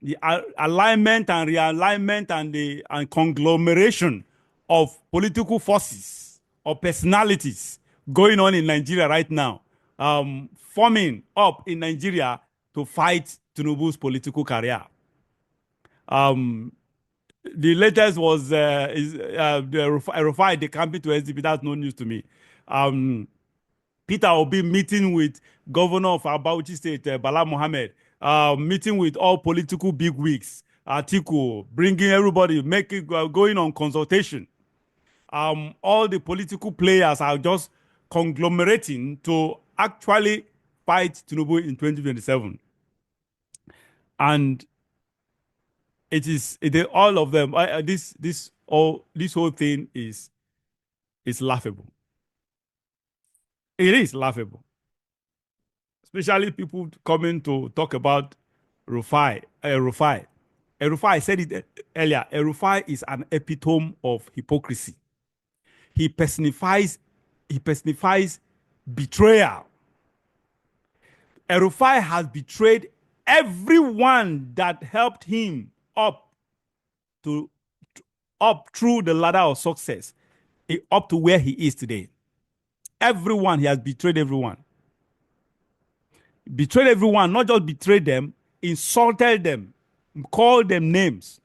the alignment and realignment and conglomeration of political forces or personalities going on in Nigeria right now, forming up in Nigeria to fight Tinubu's political career. The latest was the Rufai, the campaign to SDP. That's no news to me. Peter Obi meeting with Governor of Bauchi State, Bala Mohammed, meeting with all political bigwigs, atiku, bringing everybody, making going on consultation. All the political players are just conglomerating to actually fight Tinubu in 2027. And all of them. This whole thing is laughable. It is laughable, especially people coming to talk about Rufai. Rufai said it earlier. Rufai is an epitome of hypocrisy. He personifies betrayal. Rufai has betrayed everyone that helped him up through the ladder of success, up to where he is today. Everyone, he has betrayed everyone. Betrayed everyone, not just betrayed them, insulted them, called them names.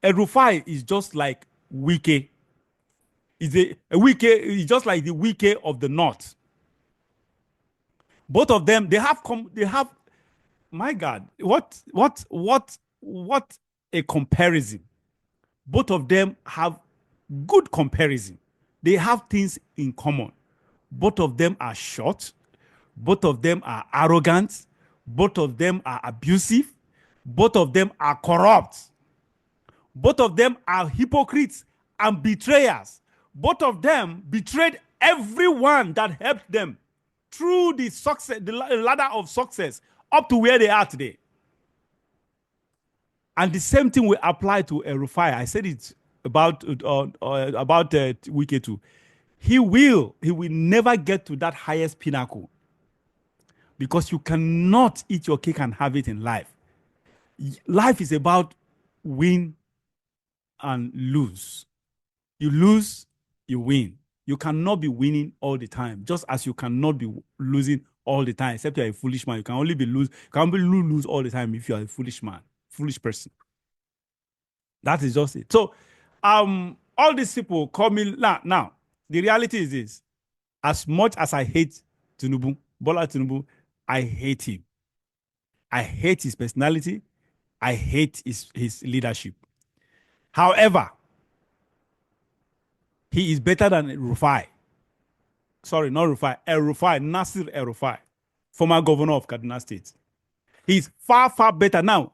Rufai is just like Wike. Wike is just like the Wike of the North. Both of them, they have my God, what a comparison. Both of them have good comparison. They have things in common. Both of them are short. Both of them are arrogant. Both of them are abusive. Both of them are corrupt. Both of them are hypocrites and betrayers. Both of them betrayed everyone that helped them through the ladder of success up to where they are today. And the same thing will apply to Rufai. I said it about Wike too. He will never get to that highest pinnacle, because you cannot eat your cake and have it in life. Life is about win and lose. You lose, you win. You cannot be winning all the time, just as you cannot be losing all the time, except you're a foolish man. You can only lose all the time if you are a foolish man, foolish person. That is just it. So, all these people coming now. The reality is this: as much as I hate Bola Tinubu, I hate him. I hate his personality. I hate his leadership. However, he is better than Rufai. Sorry, not Rufai. Rufai, Nasir Rufai, former governor of Kaduna State. He's far, far better. Now,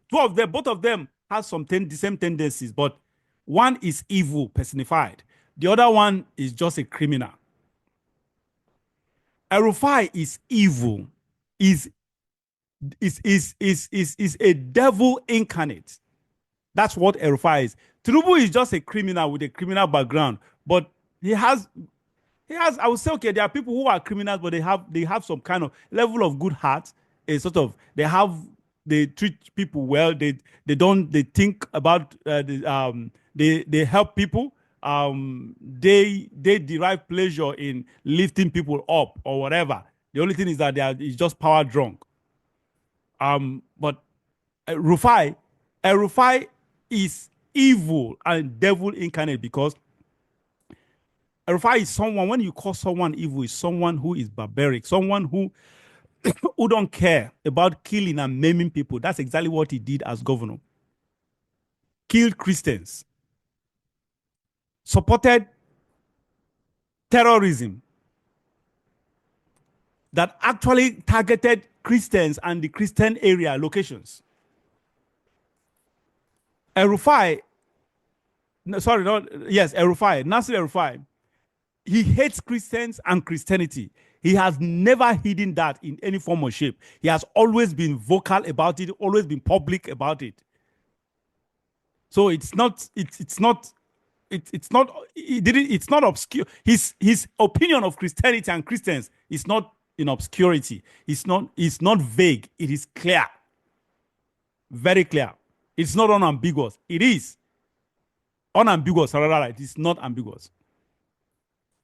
both of them have the same tendencies, but one is evil personified. The other one is just a criminal. Rufai is evil, is a devil incarnate. That's what Rufai is. Tinubu is just a criminal with a criminal background, but he has. I would say, okay, there are people who are criminals, but they have some kind of level of good heart. They treat people well. They think about they help people. They derive pleasure in lifting people up or whatever. The only thing is that is just power drunk. But Rufai is evil and devil incarnate, because Rufai is someone, when you call someone evil, is someone who is barbaric, someone who don't care about killing and maiming people. That's exactly what he did as governor. Killed Christians. Supported terrorism that actually targeted Christians and the Christian area locations. Rufai, Nasir Rufai, he hates Christians and Christianity. He has never hidden that in any form or shape. He has always been vocal about it, always been public about it. So it's not obscure. His opinion of Christianity and Christians is not in obscurity. It's not vague. It is clear. Very clear. It's not unambiguous. It is unambiguous. Rather, it is not ambiguous.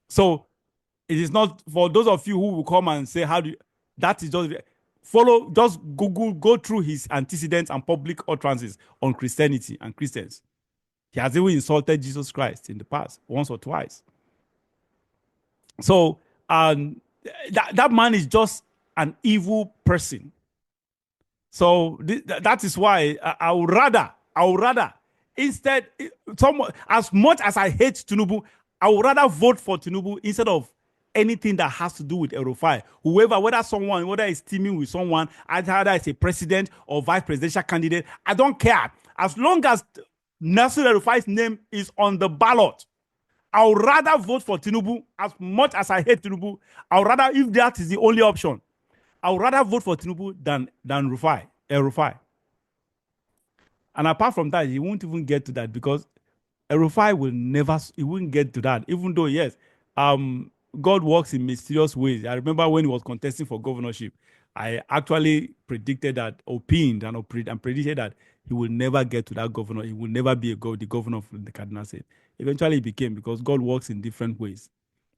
So it is not for those of you who will come and say, how do you, that is just follow, just Google, go through his antecedents and public utterances on Christianity and Christians. He has even insulted Jesus Christ in the past, once or twice. So that man is just an evil person. So that is why I would rather, instead, as much as I hate Tinubu, I would rather vote for Tinubu instead of anything that has to do with El-Rufai. Whether it's teaming with someone, either it's a president or vice presidential candidate, I don't care. As long as Nasir El-Rufai's name is on the ballot, I would rather vote for Tinubu. As much as I hate Tinubu, I would rather, if that is the only option, I would rather vote for Tinubu than El-Rufai. And apart from that, he won't even get to that because El-Rufai he won't get to that. Even though, yes, God works in mysterious ways. I remember when he was contesting for governorship, I actually predicted that, opined and predicted that he will never get to that governor. He will never be the governor of the Cardinal State. Eventually, he became, because God works in different ways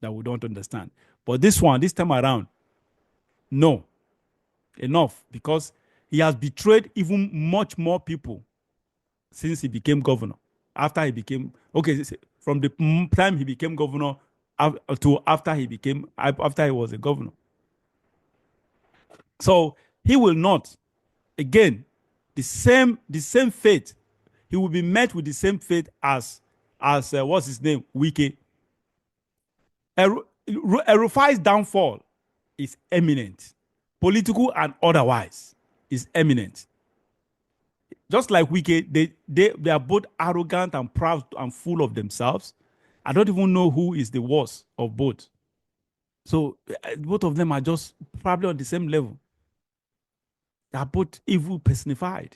that we don't understand. But this time around, no, enough, because he has betrayed even much more people since he became governor. After he became, from the time he became governor to after he was a governor. So he will not, again, the same fate. He will be met with the same fate as what's his name, Wike. El-Rufai's downfall is imminent, political and otherwise, is imminent. Just like Wike, they are both arrogant and proud and full of themselves. I don't even know who is the worst of both. So both of them are just probably on the same level. They are both evil personified.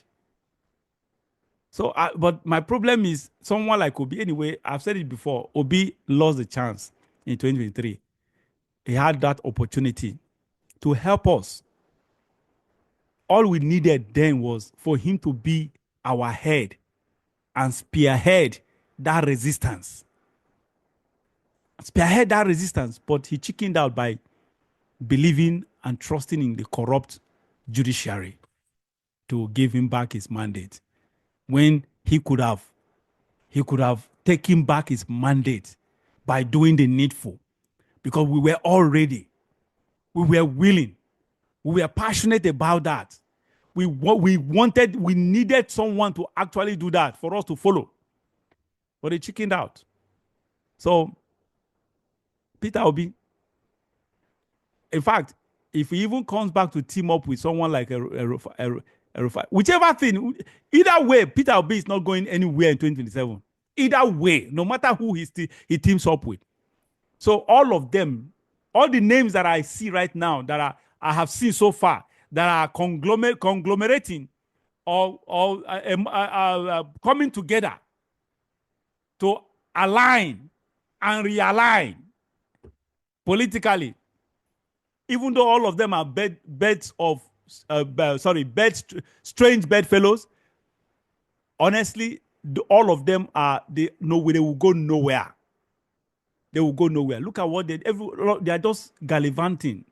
So, but my problem is someone like Obi. Anyway, I've said it before. Obi lost the chance in 2023. He had that opportunity to help us. All we needed then was for him to be our head and spearhead that resistance. But he chickened out by believing and trusting in the corrupt judiciary to give him back his mandate, when he could have taken back his mandate by doing the needful, because we were all ready, we were willing, we were passionate about that. We needed someone to actually do that for us to follow, but he chickened out. So Peter Obi, in fact, if he even comes back to team up with someone like El-Rufai, whichever thing, either way, Peter Obi is not going anywhere in 2027. Either way, no matter who he teams up with. So all of them, all the names that I see right now that I have seen so far that are conglomerating or coming together to align and realign politically, even though all of them are strange bedfellows, honestly, all of them they will go nowhere. They will go nowhere. Look at what they are just gallivanting,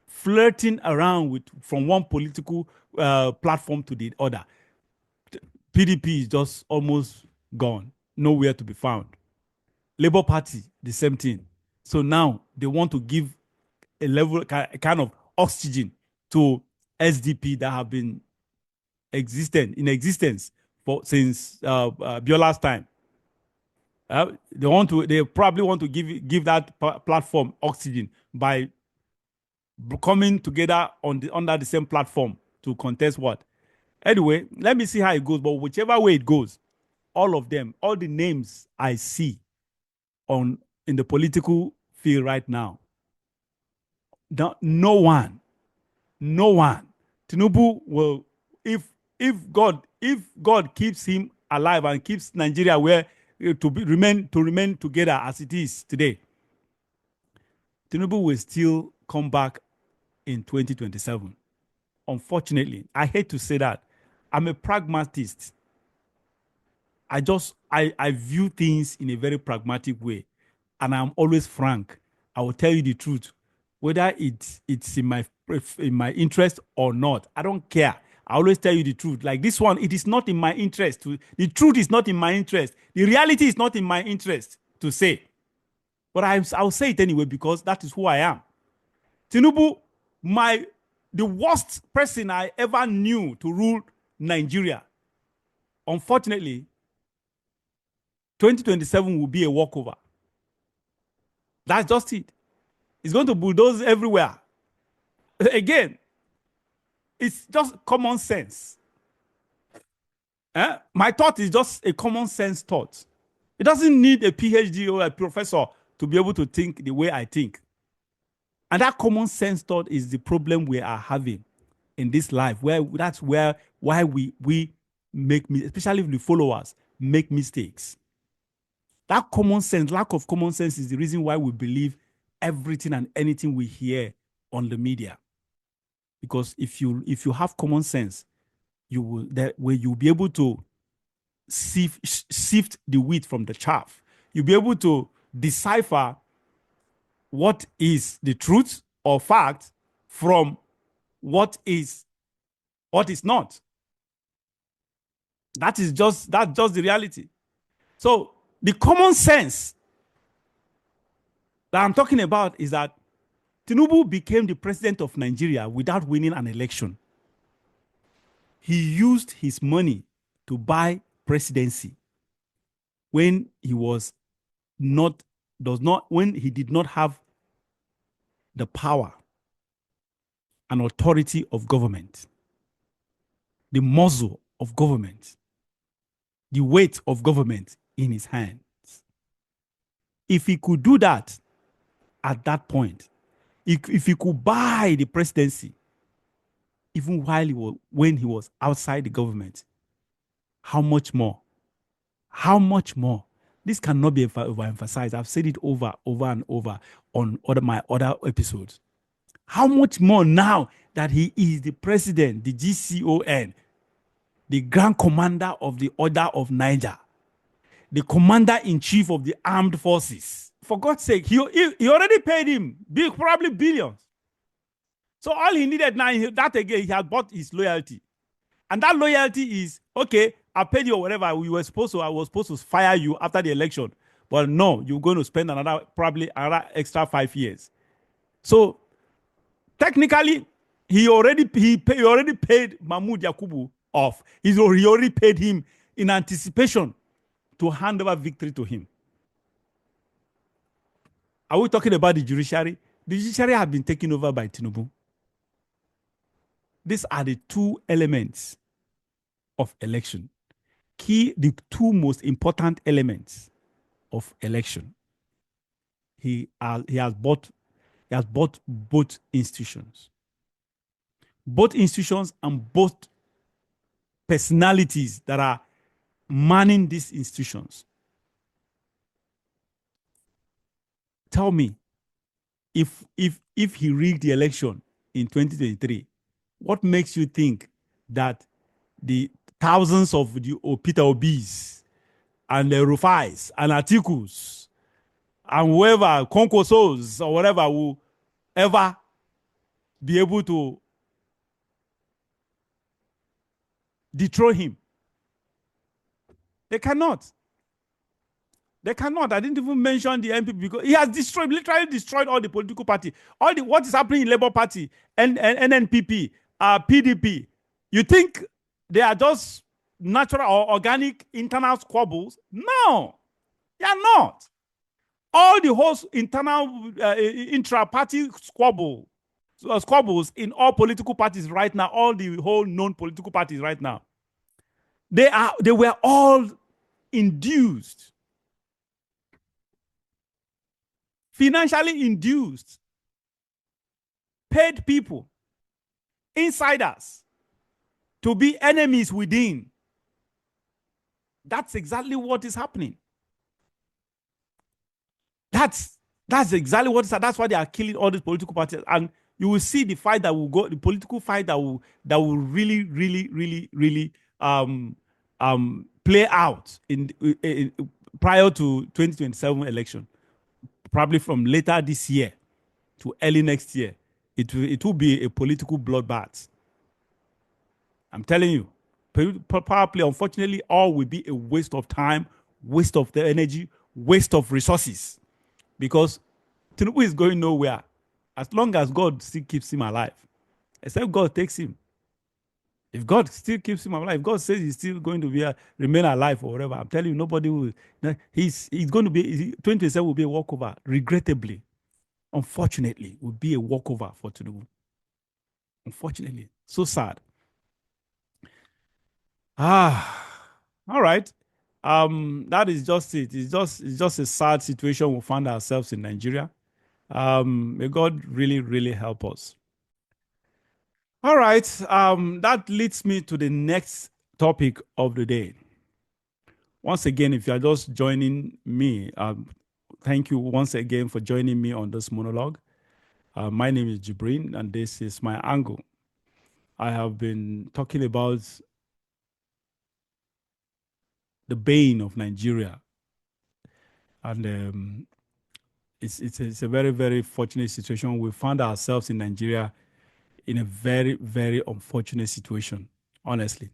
flirting around from one political platform to the other. PDP is just almost gone, nowhere to be found. Labour Party, the same thing. So now they want to give a level kind of oxygen to SDP that have been in existence since Biola's time. They probably want to give that platform oxygen by coming together under the same platform to contest what. Anyway, let me see how it goes. But whichever way it goes, all of them, all the names I see in the political field right now, no one. Tinubu will, if God keeps him alive and keeps Nigeria where to remain together as it is today, Tinubu will still come back in 2027. Unfortunately, I hate to say that. I'm a pragmatist. I view things in a very pragmatic way, and I'm always frank. I will tell you the truth, whether it's in my interest or not. I don't care. I always tell you the truth. Like this one, it is not in my interest to. The truth is not in my interest. The reality is not in my interest to say, but I'll say it anyway because that is who I am. Tinubu, the worst person I ever knew to rule Nigeria. Unfortunately, 2027 will be a walkover. That's just it. It's going to bulldoze everywhere. Again, it's just common sense. My thought is just a common sense thought. It doesn't need a PhD or a professor to be able to think the way I think. And that common sense thought is the problem we are having in this life. Why we make, especially the followers, make mistakes. That common sense, lack of common sense, is the reason why we believe everything and anything we hear on the media. Because if you have common sense, you'll be able to sift the wheat from the chaff. You'll be able to decipher what is the truth or fact from what is not. That's just the reality. So the common sense that I'm talking about is that Tinubu became the president of Nigeria without winning an election. He used his money to buy presidency when he did not have the power and authority of government, the muzzle of government, the weight of government in his hands. If he could do that at that point, if he could buy the presidency, even when he was outside the government, how much more? How much more? This cannot be overemphasized. I've said it over and over on my other episodes. How much more now that he is the president, the GCON, the Grand Commander of the Order of Niger, the Commander-in-Chief of the Armed Forces. For God's sake, he already paid him probably billions. So all he needed now, he had bought his loyalty. And that loyalty is, okay, I paid you or whatever. I was supposed to fire you after the election. But no, you're going to spend probably another extra 5 years. So technically, he already paid Mahmoud Yakubu off. He already paid him in anticipation to hand over victory to him. Are we talking about the judiciary? The judiciary have been taken over by Tinubu. These are the two elements of election. The two most important elements of election. He has bought both institutions. Both institutions and both personalities that are manning these institutions. Tell me, if he rigged the election in 2023, what makes you think that the thousands of the Peter Obis and the Rufais and Atikus and whoever, Konkosos or whatever, will ever be able to dethrone him? They cannot. They cannot. I didn't even mention the MPP because he has literally destroyed all the political party. What is happening in Labour Party, NNPP, PDP. You think they are just natural or organic internal squabbles? No, they are not. All the whole internal intra-party squabbles in all political parties right now, all the whole known political parties right now, they were all induced, financially induced, paid people, insiders, to be enemies within. That's exactly what is happening. That's exactly what is. That's why they are killing all these political parties, and you will see the fight that will go, the political fight that will really play out prior to 2027 election, probably from later this year to early next year, it will be a political bloodbath. I'm telling you, power play, unfortunately, all will be a waste of time, waste of the energy, waste of resources, because Tinubu is going nowhere as long as God still keeps him alive, except God takes him. If God still keeps him alive, if God says he's still going to remain alive or whatever, I'm telling you, nobody will. He's going to be 2027 will be a walkover. Regrettably, unfortunately, will be a walkover for Tinubu. Unfortunately, so sad. All right. That is just it. It's just a sad situation we find ourselves in Nigeria. May God really, really help us. All right. That leads me to the next topic of the day. Once again, if you are just joining me, thank you once again for joining me on this monologue. My name is JIBRIN, and this is my angle. I have been talking about the bane of Nigeria, and it's a very, very fortunate situation. We found ourselves in Nigeria in a very, very unfortunate situation, honestly.